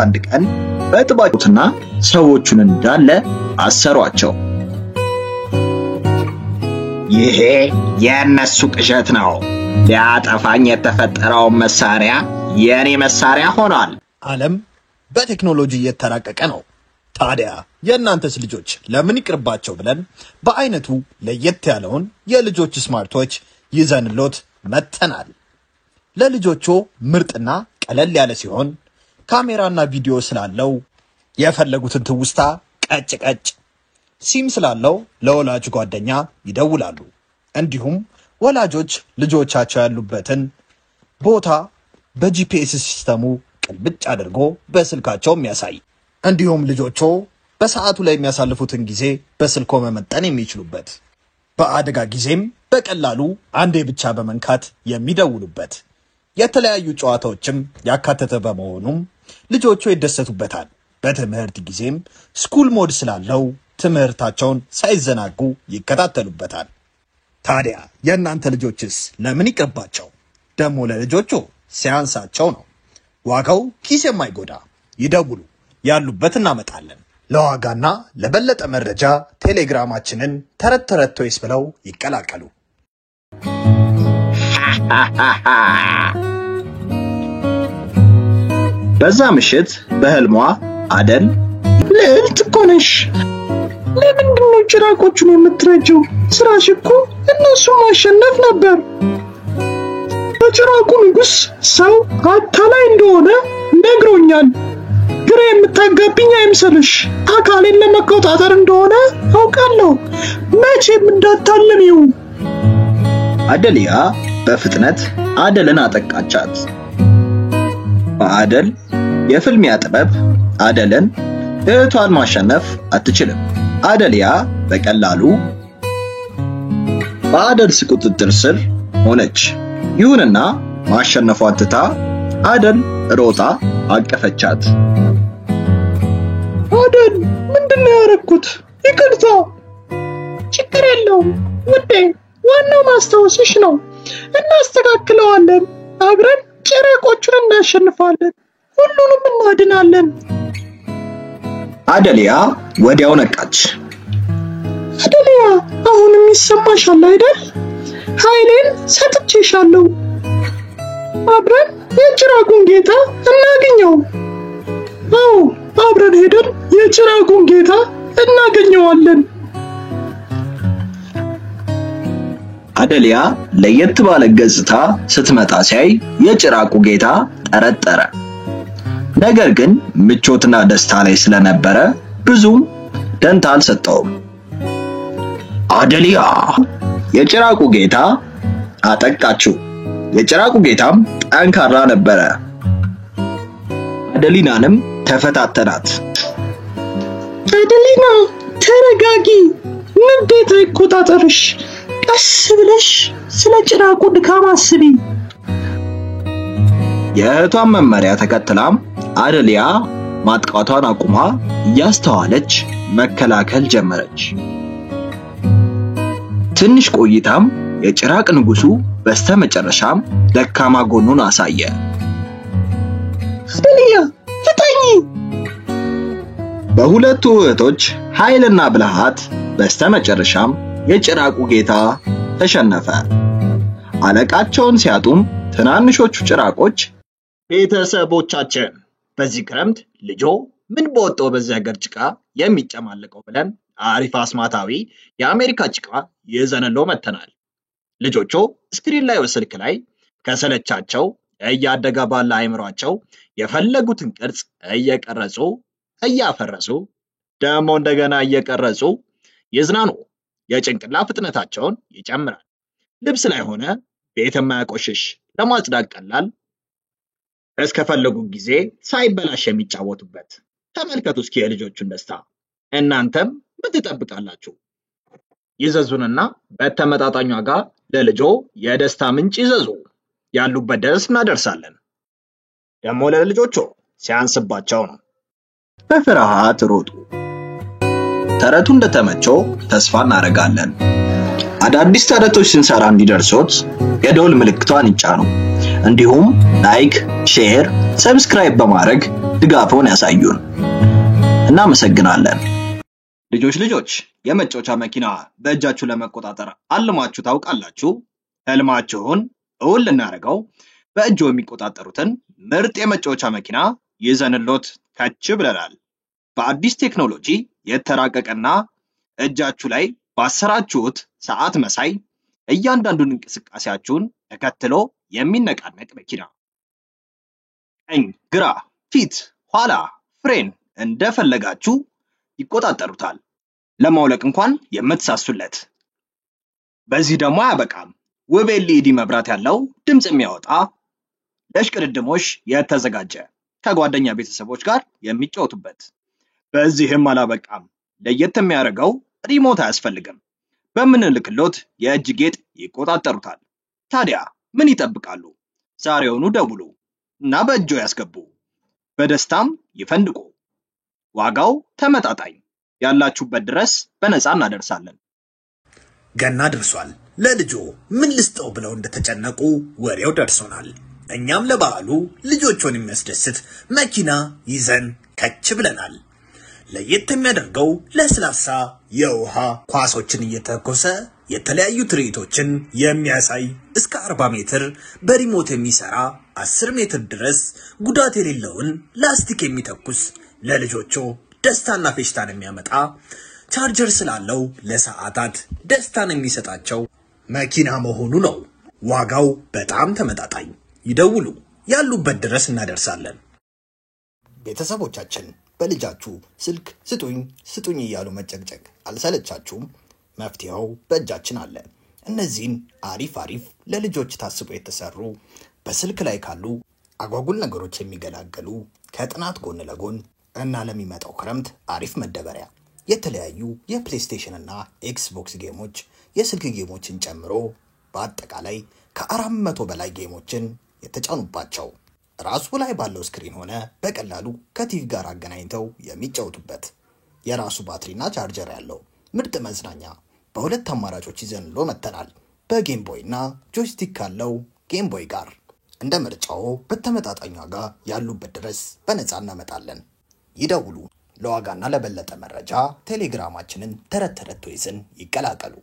አንድ ቀን በጥባጩትና ሰዎቹን እንዳለ አሰሯቸው። ይሄ የነሱ ቅዠት ነው። ሊያጠፋኝ የተፈጠረው መሳሪያ የኔ መሳሪያ ሆኗል። ዓለም በቴክኖሎጂ እየተራቀቀ ነው። ታዲያ የእናንተስ ልጆች ለምን ይቅርባቸው ብለን በአይነቱ ለየት ያለውን የልጆች ስማርቶች ይዘንሎት መተናል። ለልጆቹ ምርጥና ቀለል ያለ ሲሆን ካሜራና ቪዲዮ ስላለው የፈለጉትን ትውስታ ቀጭ ሲም ስላለው ለወላጅ ጓደኛ ይደውላሉ። እንዲሁም ወላጆች ልጆቻቸው ያሉበትን ቦታ በጂፒኤስ ሲስተሙ ቅልብጭ አድርጎ በስልካቸው የሚያሳይ እንዲሁም ልጆቹ በሰዓቱ ላይ የሚያሳልፉትን ጊዜ በስልኮ መመጠን የሚችሉበት በአደጋ ጊዜም በቀላሉ አንዴ ብቻ በመንካት የሚደውሉበት የተለያዩ ጨዋታዎችም ያካተተ በመሆኑም ልጆቹ ይደሰቱበታል። በትምህርት ጊዜም ስኩል ሞድ ስላለው ትምህርታቸውን ሳይዘናጉ ይከታተሉበታል። ታዲያ የእናንተ ልጆችስ ለምን ይቅርባቸው? ደሞ ለልጆቹ ሲያንሳቸው ነው። ዋጋው ኪስ የማይጎዳ ይደውሉ፣ ያሉበት እናመጣለን። ለዋጋና ለበለጠ መረጃ ቴሌግራማችንን ተረት ቶይስ ብለው ይቀላቀሉ። በዛ ምሽት በህልሟ አደል ልዕልት እኮ ነሽ፣ ለምንድነው ጭራቆቹን የምትረጂው? ስራሽ እኮ እነሱን ማሸነፍ ነበር። በጭራቁ ንጉስ ሰው አታላይ እንደሆነ ነግሮኛል። ግራ የምታጋቢኝ አይምሰልሽ። አካሌን ለመቆጣጠር እንደሆነ አውቃለሁ። መቼም እንዳታለሚው። አደልያ በፍጥነት አደልን አጠቃቻት። አደል የፍልሚያ ጥበብ አደልን እህቷን ማሸነፍ አትችልም። አደልያ በቀላሉ በአደል ቁጥጥር ስር ሆነች። ይሁንና ማሸነፏን ትታ አደል ሮጣ አቀፈቻት። አደል ምንድነው ያረኩት? ይቅርታ። ችግር የለውም ውዴ፣ ዋናው ማስታወስሽ ነው። እናስተካክለዋለን። አብረን ጭራቆቹን እናሸንፋለን። ሁሉንም እናድናለን። አደልያ ወዲያው ነቃች። አደልያ አሁንም ይሰማሻል አይደል? ኃይሌን ሰጥቼሻለሁ። አብረን የጭራቁን ጌታ እናገኘው። አዎ አብረን ሄደን የጭራቁን ጌታ እናገኘዋለን። አደልያ ለየት ባለ ገጽታ ስትመጣ ሲያይ የጭራቁ ጌታ ጠረጠረ። ነገር ግን ምቾትና ደስታ ላይ ስለነበረ ብዙም ደንታ አልሰጠውም። አደልያ የጭራቁ ጌታ አጠቃችው። የጭራቁ ጌታም ጠንካራ ነበረ። አደሊናንም ተፈታተናት። አደሊና ተረጋጊ፣ ንዴት አይቆጣጠርሽ። ቀስ ብለሽ ስለ ጭራቁ ድካም አስቢ። የእህቷን መመሪያ ተከትላም አደልያ ማጥቃቷን አቁማ እያስተዋለች መከላከል ጀመረች። ትንሽ ቆይታም የጭራቅ ንጉሱ በስተመጨረሻም ደካማ ጎኑን አሳየ። አደልያ ፍጠኝ! በሁለቱ እህቶች ኃይልና ብልሃት በስተመጨረሻም የጭራቁ ጌታ ተሸነፈ። አለቃቸውን ሲያጡም ትናንሾቹ ጭራቆች ቤተሰቦቻችን በዚህ ክረምት ልጆ ምን በወጣው በዚህ ሀገር ጭቃ የሚጨማለቀው ብለን አሪፍ አስማታዊ የአሜሪካ ጭቃ ይዘንሎ መተናል። ልጆቹ ስክሪን ላይ ወስልክ ላይ ከሰለቻቸው እያደገ ባለ አይምሯቸው የፈለጉትን ቅርጽ እየቀረጹ እያፈረሱ ደሞ እንደገና እየቀረጹ ይዝናኑ። የጭንቅላ ፍጥነታቸውን ይጨምራል። ልብስ ላይ ሆነ ቤት የማያቆሽሽ ለማጽዳት ቀላል እስከፈለጉ ጊዜ ሳይበላሽ የሚጫወቱበት። ተመልከቱ እስኪ የልጆቹን ደስታ። እናንተም ምን ትጠብቃላችሁ? ይዘዙንና በተመጣጣኝ ዋጋ ለልጆ የደስታ ምንጭ ይዘዙ። ያሉበት ድረስ እናደርሳለን። ደግሞ ለልጆቹ ሲያንስባቸው ነው። በፍርሃት ሮጡ። ተረቱ እንደተመቸው ተስፋ እናደርጋለን። አዳዲስ ተረቶች ስንሰራ እንዲደርሶት የደወል ምልክቷን ይጫኑ። እንዲሁም ላይክ፣ ሼር፣ ሰብስክራይብ በማድረግ ድጋፎን ያሳዩን። እናመሰግናለን። ልጆች የመጫወቻ መኪና በእጃችሁ ለመቆጣጠር አልማችሁ ታውቃላችሁ? ህልማችሁን እውን ልናደርገው በእጆ የሚቆጣጠሩትን ምርጥ የመጫወቻ መኪና ይዘንሎት ከች ብለናል። በአዲስ ቴክኖሎጂ የተራቀቀና እጃችሁ ላይ ባሰራችሁት ሰዓት መሳይ እያንዳንዱን እንቅስቃሴያችሁን ተከትሎ የሚነቃነቅ መኪና። ቀኝ፣ ግራ፣ ፊት፣ ኋላ፣ ፍሬን እንደፈለጋችሁ ይቆጣጠሩታል። ለማውለቅ እንኳን የምትሳሱለት። በዚህ ደግሞ አያበቃም። ውብ ኤልኢዲ መብራት ያለው ድምጽ የሚያወጣ ለሽቅድድሞሽ የተዘጋጀ ከጓደኛ ቤተሰቦች ጋር የሚጫወቱበት። በዚህም አላበቃም። ለየት የሚያደርገው ሪሞት አያስፈልግም። በምንልክሎት የእጅ ጌጥ ይቆጣጠሩታል። ታዲያ ምን ይጠብቃሉ? ዛሬውኑ ደውሉ እና በእጆ ያስገቡ። በደስታም ይፈንድቁ። ዋጋው ተመጣጣኝ፣ ያላችሁበት ድረስ በነፃ እናደርሳለን። ገና ደርሷል። ለልጆ ምን ልስጠው ብለው እንደተጨነቁ ወሬው ደርሶናል። እኛም ለበዓሉ ልጆቹን የሚያስደስት መኪና ይዘን ከች ብለናል። ለየት የሚያደርገው ለስላሳ የውሃ ኳሶችን እየተኮሰ የተለያዩ ትርኢቶችን የሚያሳይ እስከ 40 ሜትር በሪሞት የሚሰራ 10 ሜትር ድረስ ጉዳት የሌለውን ላስቲክ የሚተኩስ ለልጆቹ ደስታና ፌሽታን የሚያመጣ ቻርጀር ስላለው ለሰዓታት ደስታን የሚሰጣቸው መኪና መሆኑ ነው። ዋጋው በጣም ተመጣጣኝ። ይደውሉ፣ ያሉበት ድረስ እናደርሳለን። ቤተሰቦቻችን በልጃችሁ ስልክ ስጡኝ እያሉ መጨቅጨቅ አልሰለቻችሁም? መፍትሄው በእጃችን አለ። እነዚህን አሪፍ ለልጆች ታስቦ የተሰሩ በስልክ ላይ ካሉ አጓጉል ነገሮች የሚገላገሉ ከጥናት ጎን ለጎን እና ለሚመጣው ክረምት አሪፍ መደበሪያ የተለያዩ የፕሌይስቴሽን እና ኤክስቦክስ ጌሞች የስልክ ጌሞችን ጨምሮ በአጠቃላይ ከ400 በላይ ጌሞችን የተጫኑባቸው ራሱ ላይ ባለው ስክሪን ሆነ በቀላሉ ከቲቪ ጋር አገናኝተው የሚጫወቱበት የራሱ ባትሪና ቻርጀር ያለው ምርጥ መዝናኛ በሁለት አማራጮች ይዘንሎ መተናል። በጌም ቦይ እና ጆይስቲክ ካለው ጌም ቦይ ጋር እንደ ምርጫው በተመጣጣኝ ዋጋ ያሉበት ድረስ በነፃ እናመጣለን። ይደውሉ። ለዋጋና ለበለጠ መረጃ ቴሌግራማችንን ተረት ቶይዝን ይቀላቀሉ።